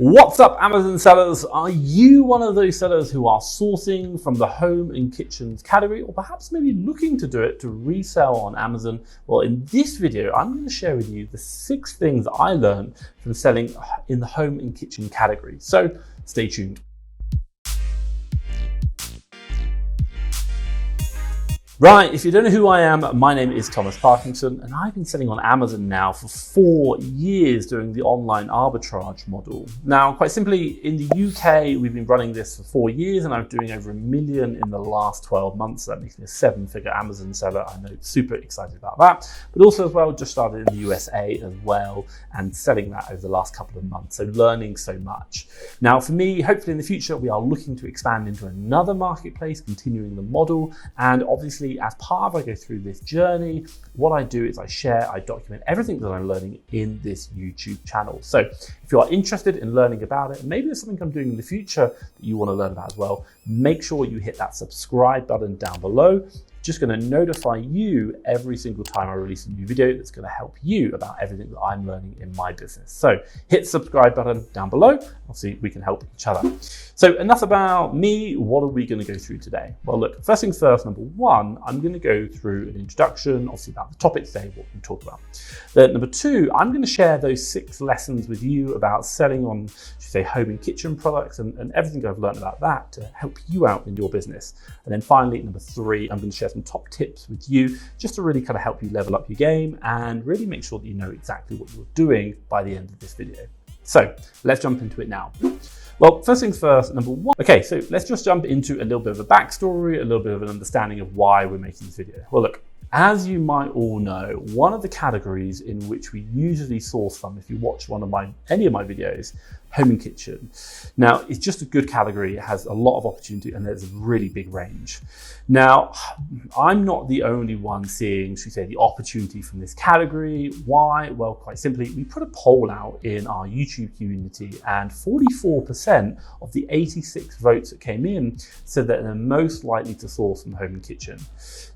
What's up, Amazon sellers? Are you one of those sellers who are sourcing from the home and kitchens category, or perhaps maybe looking to do it to resell on Amazon? Well, in this video, I'm going to share with you the 6 things I learned from selling in the home and kitchen category. So stay tuned. Right, if you don't know who I am, my name is Thomas Parkinson, and I've been selling on Amazon now for 4 years doing the online arbitrage model. Now, quite simply, in the UK, we've been running this for 4 years, and I'm doing over $1 million in the last 12 months. So that makes me a 7-figure Amazon seller. I know, super excited about that. But also as well, just started in the USA as well, and selling that over the last couple of months. So learning so much. Now, for me, hopefully in the future, we are looking to expand into another marketplace, continuing the model, and obviously as part of I go through this journey, what I do is I document everything that I'm learning in this YouTube channel. So if you are interested in learning about it, and maybe there's something I'm doing in the future that you want to learn about as well, make sure you hit that subscribe button down below. Just going to notify you every single time I release a new video that's going to help you about everything that I'm learning in my business. So hit the subscribe button down below. Obviously, we can help each other. So enough about me. What are we going to go through today? Well, look, first things first, number one, I'm going to go through an introduction, obviously about the topic today, what we talk about. Then number two, I'm going to share those 6 lessons with you about selling on, say, home and kitchen products and everything I've learned about that to help you out in your business. And then finally, number 3, I'm going to share some top tips with you just to really kind of help you level up your game and really make sure that you know exactly what you're doing by the end of this video. So let's jump into it now. Well, first things first, number 1. Okay, so let's just jump into a little bit of a backstory, a little bit of an understanding of why we're making this video. Well, look, as you might all know, one of the categories in which we usually source from, if you watch any of my videos, home and kitchen. Now, it's just a good category. It has a lot of opportunity and there's a really big range. Now, I'm not the only one seeing, should we say, the opportunity from this category. Why? Well, quite simply, we put a poll out in our YouTube community and 44% of the 86 votes that came in said that they're most likely to source from home and kitchen.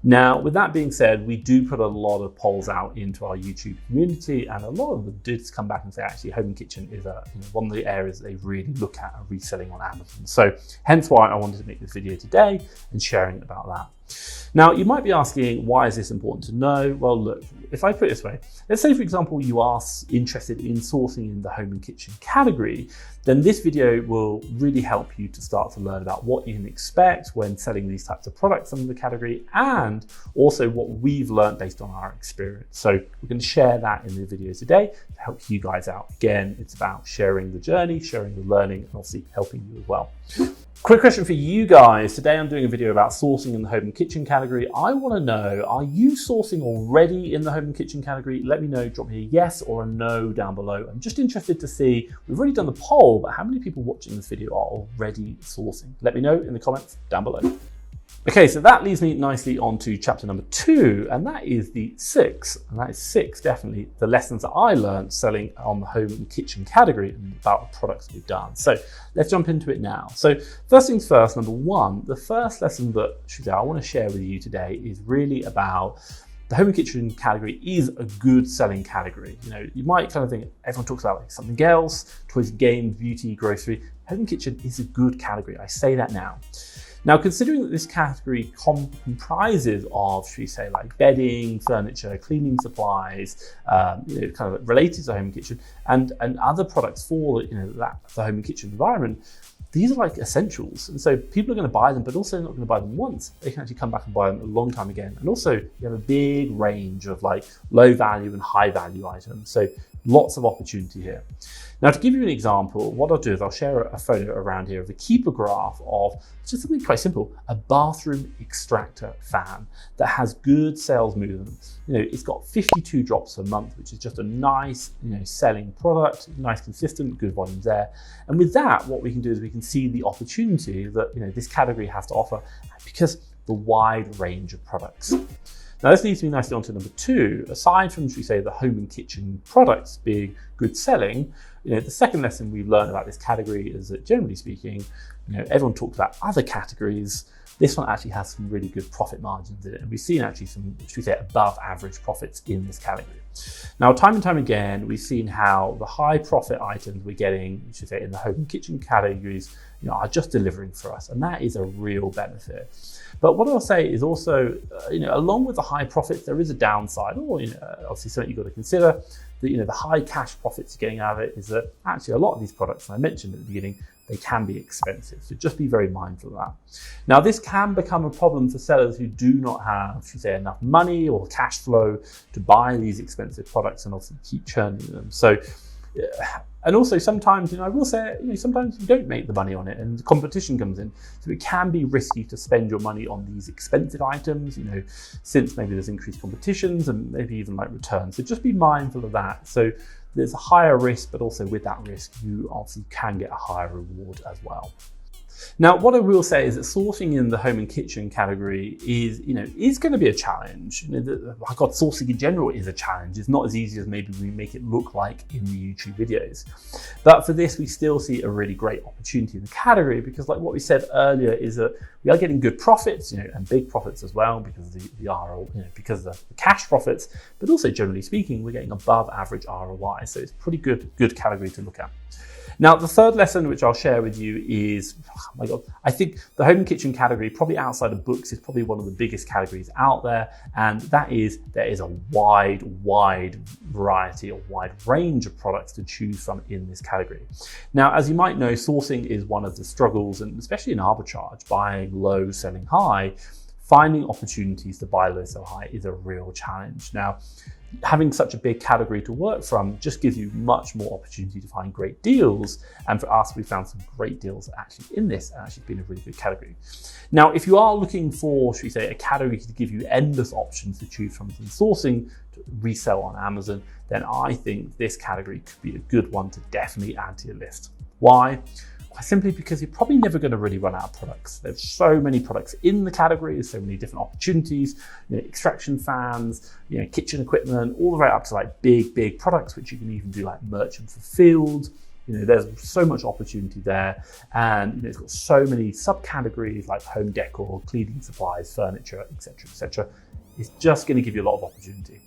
Now, with that being said, we do put a lot of polls out into our YouTube community, and a lot of them did come back and say, actually, home and kitchen is one of the areas that they really look at and reselling on Amazon. So hence why I wanted to make this video today and sharing about that. Now, you might be asking, why is this important to know? Well, look, if I put it this way, let's say, for example, you are interested in sourcing in the home and kitchen category, then this video will really help you to start to learn about what you can expect when selling these types of products under the category, and also what we've learned based on our experience. So we're going to share that in the video today to help you guys out. Again, it's about sharing the journey, sharing the learning, and obviously helping you as well. Quick question for you guys. Today I'm doing a video about sourcing in the home and kitchen category. I want to know, are you sourcing already in the home and kitchen category? Let me know, drop me a yes or a no down below. I'm just interested to see, we've already done the poll, but how many people watching this video are already sourcing? Let me know in the comments down below. Okay, so that leads me nicely on to chapter number 2, and that is the 6, and that is 6 definitely the lessons that I learned selling on the home and kitchen category and about the products we've done. So let's jump into it now. So first things first, number 1, the first lesson that I want to share with you today is really about the home and kitchen category is a good selling category. You know, you might kind of think everyone talks about like something else, toys, games, beauty, grocery. Home and kitchen is a good category. I say that now. Now, considering that this category comprises of, should we say, like bedding, furniture, cleaning supplies, kind of related to home and kitchen, and other products for the home and kitchen environment, these are like essentials. And so people are going to buy them, but also not going to buy them once. They can actually come back and buy them a long time again. And also you have a big range of like low value and high value items. So lots of opportunity here. Now, to give you an example, what I'll do is I'll share a photo around here of a keeper graph of just something quite simple, a bathroom extractor fan that has good sales movement. It's got 52 drops a month, which is just a nice, selling product, nice, consistent, good volumes there. And with that, what we can do is we can see the opportunity that, this category has to offer because the wide range of products. Now, this leads me nicely on to number 2. Aside from, should we say, the home and kitchen products being good selling, The second lesson we've learned about this category is that, generally speaking, everyone talks about other categories. This one actually has some really good profit margins in it, and we've seen actually some, should we say, above average profits in this category. Now, time and time again, we've seen how the high profit items we're getting, should say, in the home and kitchen categories, are just delivering for us, and that is a real benefit. But what I'll say is also, along with the high profits, there is a downside, or obviously something you've got to consider. The high cash profits you're getting out of it is that actually a lot of these products, and I mentioned at the beginning, they can be expensive. So just be very mindful of that. Now, this can become a problem for sellers who do not have, should we say, enough money or cash flow to buy these expensive products and obviously keep churning them. So, and also sometimes, I will say, sometimes you don't make the money on it and the competition comes in. So it can be risky to spend your money on these expensive items, since maybe there's increased competitions and maybe even like returns. So just be mindful of that. So there's a higher risk, but also with that risk, you obviously can get a higher reward as well. Now, what I will say is that sourcing in the home and kitchen category is going to be a challenge. Sourcing in general is a challenge. It's not as easy as maybe we make it look like in the YouTube videos. But for this, we still see a really great opportunity in the category because, like what we said earlier, is that we are getting good profits, and big profits as well because of the ROI, because of the cash profits. But also, generally speaking, we're getting above average ROI. So it's a pretty good category to look at. Now, the third lesson which I'll share with you is, I think the home and kitchen category, probably outside of books, is probably one of the biggest categories out there. And that is, there is a wide variety, a wide range of products to choose from in this category. Now, as you might know, sourcing is one of the struggles, and especially in arbitrage, buying low, selling high, finding opportunities to buy low, sell high is a real challenge. Now, having such a big category to work from just gives you much more opportunity to find great deals. And for us, we found some great deals actually in this, and actually been a really good category. Now, if you are looking for, should we say, a category to give you endless options to choose from sourcing to resell on Amazon, then I think this category could be a good one to definitely add to your list. Why? Simply because you're probably never going to really run out of products. There's so many products in the category, there's so many different opportunities, extraction fans, kitchen equipment, all the way up to like big products, which you can even do like merchant fulfilled. There's so much opportunity there, and it's got so many subcategories like home decor, cleaning supplies, furniture, etc. It's just going to give you a lot of opportunity.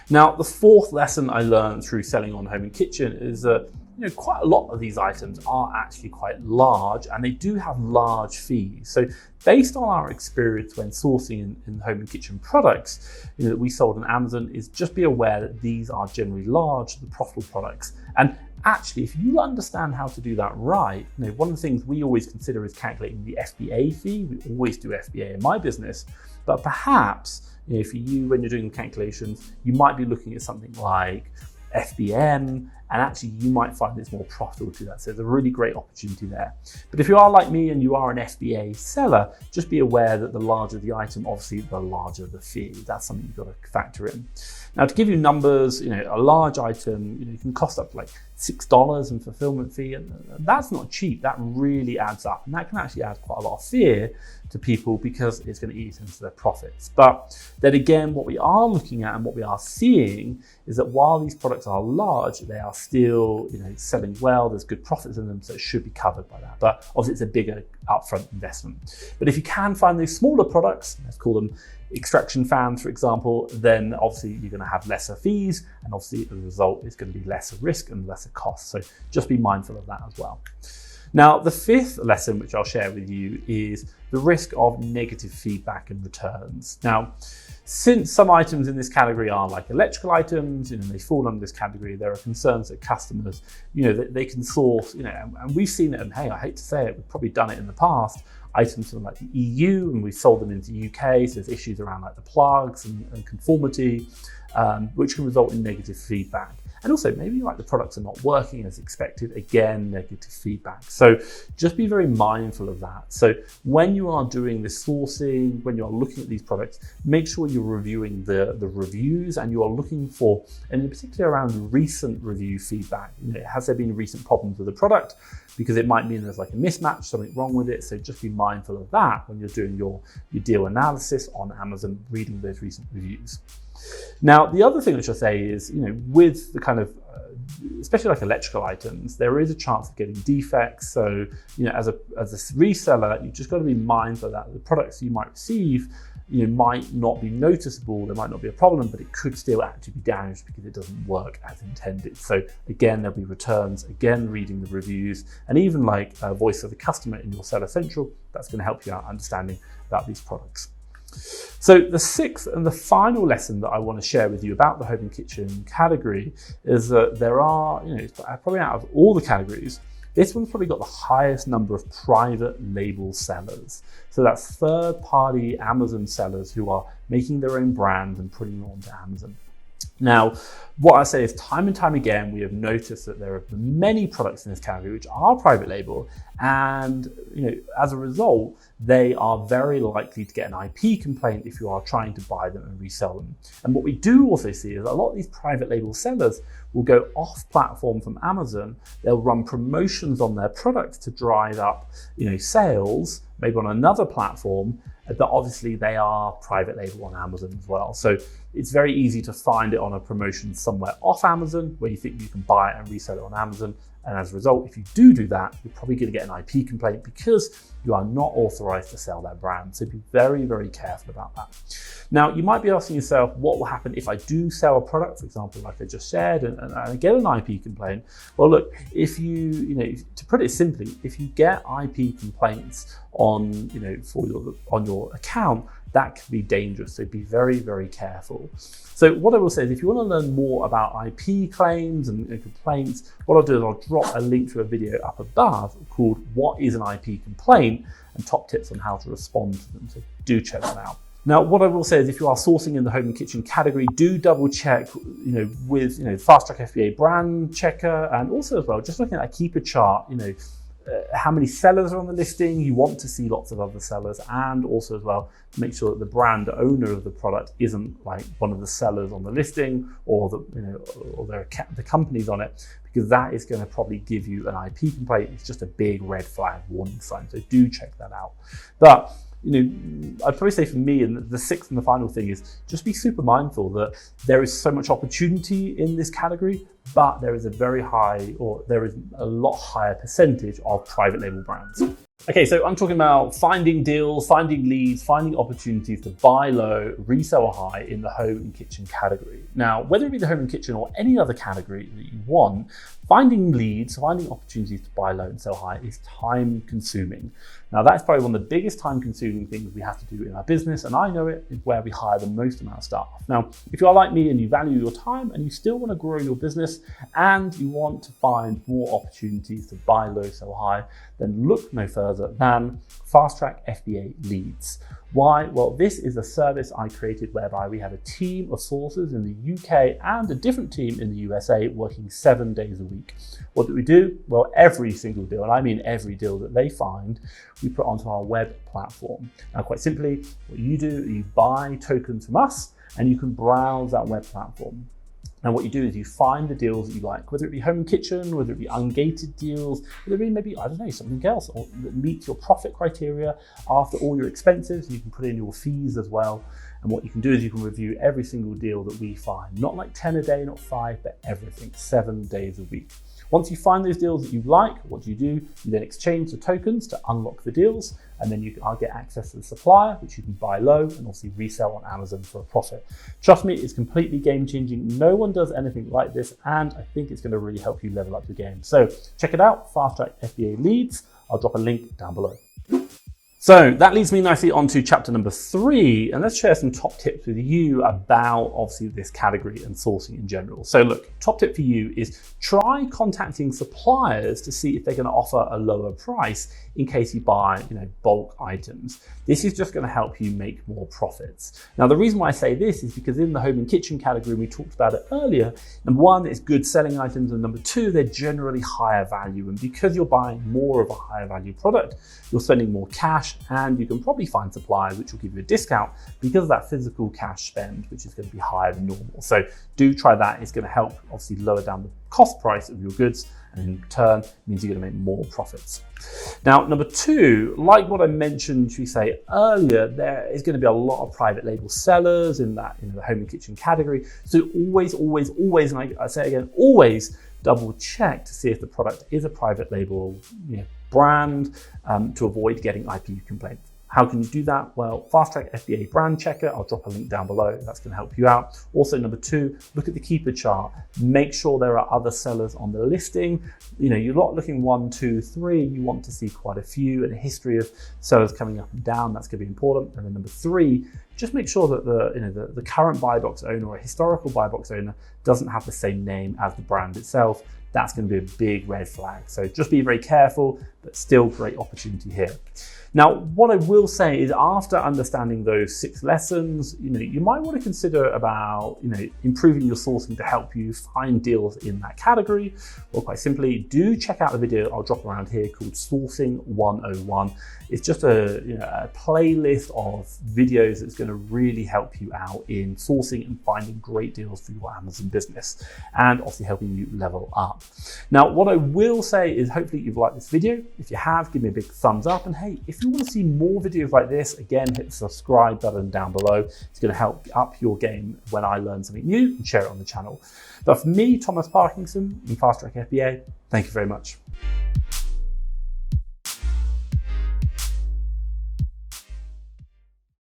Now, the fourth lesson I learned through selling on home and kitchen is that quite a lot of these items are actually quite large, and they do have large fees. So based on our experience when sourcing in home and kitchen products that we sold on Amazon, is just be aware that these are generally large, the profitable products. And actually, if you understand how to do that right, one of the things we always consider is calculating the FBA fee. We always do FBA in my business, but perhaps for you, when you're doing the calculations, you might be looking at something like FBM, and actually you might find it's more profitable to do that. So there's a really great opportunity there. But if you are like me and you are an FBA seller, just be aware that the larger the item, obviously the larger the fee. That's something you've got to factor in. Now, to give you numbers, a large item, can cost up to like $6 in fulfillment fee, and that's not cheap. That really adds up, and that can actually add quite a lot of fear to people because it's going to eat into their profits. But then again, what we are looking at and what we are seeing is that while these products are large, they are still selling well. There's good profits in them, so it should be covered by that. But obviously, it's a bigger upfront investment. But if you can find those smaller products, let's call them extraction fans, for example, then obviously you're going to have lesser fees, and obviously as a result, it's going to be lesser risk and lesser cost. So just be mindful of that as well. Now, the fifth lesson, which I'll share with you, is the risk of negative feedback and returns. Now, since some items in this category are like electrical items, they fall under this category, there are concerns that customers, that they can source, and we've seen it, and hey, I hate to say it, we've probably done it in the past, items from like the EU, and we've sold them into the UK, so there's issues around like the plugs and conformity, which can result in negative feedback. And also maybe like the products are not working as expected, again, negative feedback. So just be very mindful of that. So when you are doing this sourcing, when you are looking at these products, make sure you're reviewing the reviews, and you are looking for, and in particular around recent review feedback. Has there been recent problems with the product? Because it might mean there's like a mismatch, something wrong with it. So just be mindful of that when you're doing your deal analysis on Amazon, reading those recent reviews. Now, the other thing which I say is, with the kind of especially like electrical items, there is a chance of getting defects. So, as a reseller, you've just got to be mindful that the products you might receive, might not be noticeable, there might not be a problem, but it could still actually be damaged because it doesn't work as intended. So again, there'll be returns, again, reading the reviews, and even like a voice of the customer in your Seller Central, that's going to help you out understanding about these products. So the sixth and the final lesson that I want to share with you about the home and kitchen category is that there are, probably out of all the categories, this one's probably got the highest number of private label sellers. So that's third-party Amazon sellers who are making their own brand and putting it onto Amazon. Now, what I say is time and time again, we have noticed that there are many products in this category which are private label, and as a result, they are very likely to get an IP complaint if you are trying to buy them and resell them. And what we do also see is a lot of these private label sellers will go off platform from Amazon. They'll run promotions on their products to drive up, sales, maybe on another platform, but obviously they are private label on Amazon as well. So it's very easy to find it on a promotion somewhere off Amazon where you think you can buy it and resell it on Amazon. And as a result, if you do that, you're probably going to get an IP complaint because you are not authorized to sell that brand. So be very, very careful about that. Now, you might be asking yourself, what will happen if I do sell a product, for example, like I just shared, and I get an IP complaint? Well, look, if to put it simply, if you get IP complaints on your account, that can be dangerous. So be very, very careful. So what I will say is if you want to learn more about IP claims and complaints, what I'll do is I'll drop a link to a video up above called What is an IP Complaint and top tips on how to respond to them. So do check that out. Now, what I will say is if you are sourcing in the home and kitchen category, do double check, with, FastTrackFBA brand checker, and also as well, just looking at a keeper chart, how many sellers are on the listing. You want to see lots of other sellers, and also as well make sure that the brand owner of the product isn't like one of the sellers on the listing or the companies on it, because that is going to probably give you an IP complaint. It's just a big red flag warning sign. So do check that out. But I'd probably say for me, and the sixth and the final thing is just be super mindful that there is so much opportunity in this category, but there is there is a lot higher percentage of private label brands. Okay, so I'm talking about finding deals, finding leads, finding opportunities to buy low, resell high in the home and kitchen category. Now, whether it be the home and kitchen or any other category that you want, finding leads, finding opportunities to buy low and sell high is time consuming. Now, that's probably one of the biggest time consuming things we have to do in our business, and I know it is where we hire the most amount of staff. Now, if you are like me and you value your time and you still want to grow your business and you want to find more opportunities to buy low, sell high, then look no further than FastTrackFBA Leads. Why? Well, this is a service I created whereby we have a team of sourcers in the UK and a different team in the USA working 7 days a week. What do we do? Well, every single deal, and I mean every deal that they find, we put onto our web platform. Now, quite simply, what you do, you buy tokens from us and you can browse that web platform. And what you do is you find the deals that you like, whether it be home and kitchen, whether it be ungated deals, whether it be maybe, something else that meets your profit criteria after all your expenses. You can put in your fees as well. And what you can do is you can review every single deal that we find, not like 10 a day, not 5, but everything, 7 days a week. Once you find those deals that you like, what do? You then exchange the tokens to unlock the deals, and then I'll get access to the supplier, which you can buy low and obviously resell on Amazon for a profit. Trust me, it's completely game changing. No one does anything like this, and I think it's going to really help you level up your game. So check it out, FastTrackFBA Leads. I'll drop a link down below. So that leads me nicely onto chapter number 3, and let's share some top tips with you about obviously this category and sourcing in general. So look, top tip for you is try contacting suppliers to see if they're going to offer a lower price in case you buy, bulk items. This is just going to help you make more profits. Now, the reason why I say this is because in the home and kitchen category, we talked about it earlier, number 1, it's good selling items, and number 2, they're generally higher value. And because you're buying more of a higher value product, you're spending more cash, and you can probably find suppliers which will give you a discount because of that physical cash spend, which is going to be higher than normal. So do try that. It's going to help obviously lower down the cost price of your goods, and in turn means you're going to make more profits. Now, number 2, like what I mentioned, earlier, there is going to be a lot of private label sellers in the home and kitchen category. So always, and I say again, always double check to see if the product is a private label brand to avoid getting IP complaints. How can you do that? Well, FastTrackFBA brand checker, I'll drop a link down below. That's going to help you out. Also, number 2, look at the keeper chart. Make sure there are other sellers on the listing. You're not looking 1, 2, 3. You want to see quite a few and a history of sellers coming up and down. That's going to be important. And then number 3, just make sure that the current buy box owner or a historical buy box owner doesn't have the same name as the brand itself. That's going to be a big red flag. So just be very careful, but still great opportunity here. Now, what I will say is after understanding those 6 lessons, you might want to consider about, improving your sourcing to help you find deals in that category. Or quite simply, do check out the video I'll drop around here called Sourcing 101. It's just a playlist of videos that's going to really help you out in sourcing and finding great deals for your Amazon business, and obviously helping you level up. Now, what I will say is hopefully you've liked this video. If you have, give me a big thumbs up. And hey, if you want to see more videos like this, again, hit the subscribe button down below. It's going to help up your game when I learn something new and share it on the channel. But for me, Thomas Parkinson in FastTrackFBA, thank you very much.